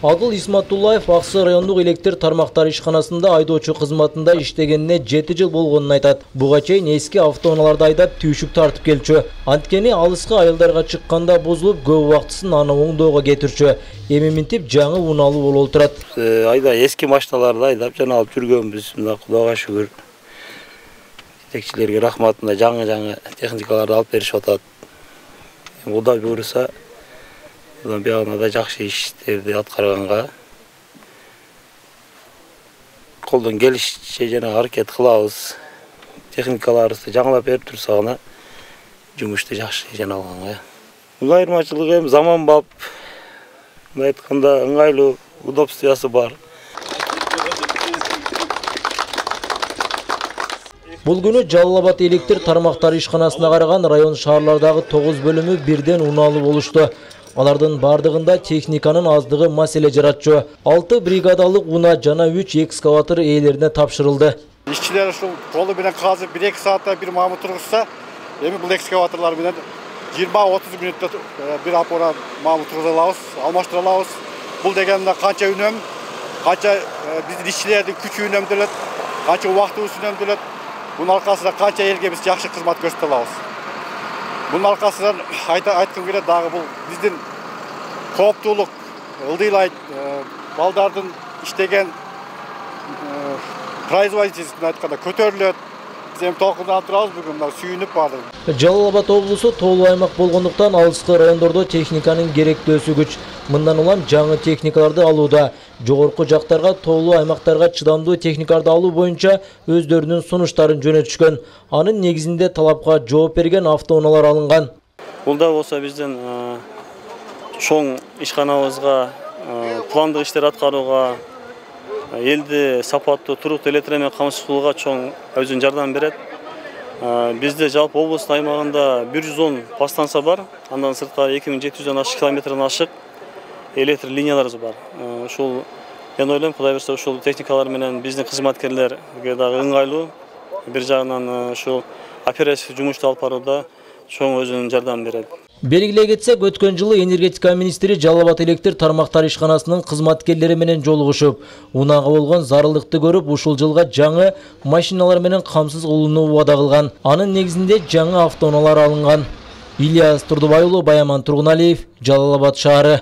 Адыл Исматуллаев Аксы райондук электр тармактары ишканасында айдоочу кызматында иштегенине 7 жыл болгонун айтат. Буга чейин эски автоунааларды айдап түйшүк тартып келчү. Анткени алыскы айылдарга чыкканда бузулуп, көп убактысын аны оңдоого кетирчү. Эми минтип жаңы унаалуу болуп турат. Айда эски машиналарды айдап жана алып жүргөнбүз. Мына Кудайга шүгүр. Жетекчилерге рахмат, мына жаңы техникаларды алып беришип атат. Кудай буйруса Бияғына да жақсы іштерді атқарғанға қолдан келішше жана аракет кылабыз. Техникаларыбызды жаңылап берип турсагына жумушты жакшы жана алганга. Айырмачылыгы эми заманбап, мындай айтканда ыңгайлуу, удобствосы бар. Бул күнү Жалал-Абад электр тармактары ишканасына караган район шаарлардагы 9 бөлүмү бирден унаалуу болушту. Алардын бардыгында техниканын аздыгы маселе жаратчу. 6 бригадалык уна жана 3 экскаватор ээлерине тапшырылды. Ишчилер ушул колу менен казып 1-2 саатта бир мамы тургузса, эми бул экскаваторлор менен 20-30 мүнөттө бир апора мамы тургуза алабыз, алмаштыра алабыз. Бул дегенде канча үнөм, канча биздин ишчилердин күчү үнөмдөлөт, канча убактыбыз үнөмдөлөт. Bunun arkasında kança elge biz yaxşı xizmat gösteri alabız. Bunun arkasından aytqım kelет dagы bul bizdin kooптуулук ылдыйлайт балдардын иштеген производительствосун айтканда көтөрүлөт. Biz hem толкундан турабыз бүгүн мына сүйүнүп бардык. Жалал-Абад облусу тоолуу аймак болгондуктан алыскы райондордо техниканын керектөөсү күч. Мындан улам жаңы техникаларды алууда. Жогорку жактарга тоолуу аймактарга чыдамдуу техникаларды алуу боюнча өздөрүнүн сунуштарын жөнөтүшкөн. Анын негизинде талапка жооп берген автоунаалар алынган. Бул да болсо биздин чоң ишканабызга пландык иштер аткарууга, элди сапаттуу туруктуу электр менен камсыз кылууга чоң өзүнүн жардам берет. Бизде жалпы облустун аймагында 110 подстанция бар. Андан сырткары 2700 ашык километрден ашык электр линияларыбыз бар. Ушул мен ойлойм, Кудай берсе ушул техникалар менен биздин кызматкерлерге дагы ыңгайлуу. Бир жагынан ушул оперативдик жумушту алып барууда чоң өзүнүн жардам берет. Белгилей кетсек, өткөн жылы энергетика министри Жалал-Абад электр тармактары ишканасынын кызматкерлери менен жолугушуп, унага болгон зарылдыкты көрүп, ушул жылга жаңы машиналар менен камсыз кылууну убада кылган. Анын негизинде жаңы автоунаалар алынган. Ильяс Турдубай уулу, Баяман Тургуналиев, Жалал-Абад шаары.